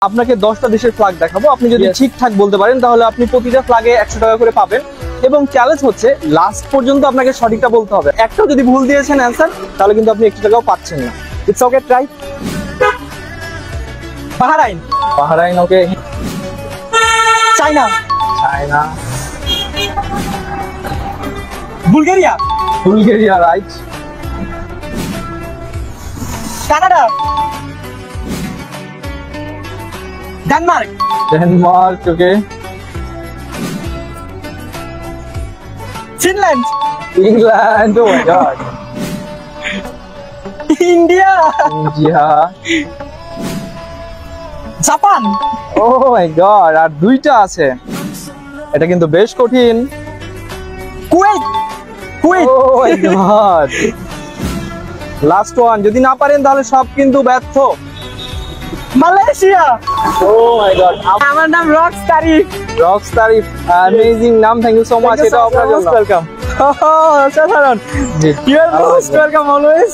আপনাকে 10টা দেশের ফ্ল্যাগ দেখাবো, আপনি যদি ঠিকঠাক বলতে পারেন তাহলে আপনি প্রতিটা ফ্ল্যাগে 100 টাকা করে পাবেন। এবং চ্যালেঞ্জ হচ্ছে লাস্ট পর্যন্ত আপনাকে সঠিকটা বলতে হবে। একটা যদি ভুল দিয়েছেন অ্যান্সার, তাহলে কিন্তু আপনি 1 টাকাও পাচ্ছেন না। It's okay, try. Bahrain. Bahrain, okay. China. China. Bulgaria. Bulgaria, right. Canada. Denmark. Denmark, okay. Finland. England, oh my God. India. India. Japan. Oh my God, আর 2টা আছে, এটা কিন্তু বেশ কঠিন। Kuwait. Kuwait, oh my God. Last one, যদি না পারেন তাহলে সব কিন্তু ব্যর্থ। মালয়েশিয়া। Oh my God. আমার নাম Rocks Tarif. Rocks Tarif, amazing নাম, থ্যাংক ইউ সো মাচ। এটা আপনার জন্য। ওয়েলকাম। অসাধারণ। You are most welcome always.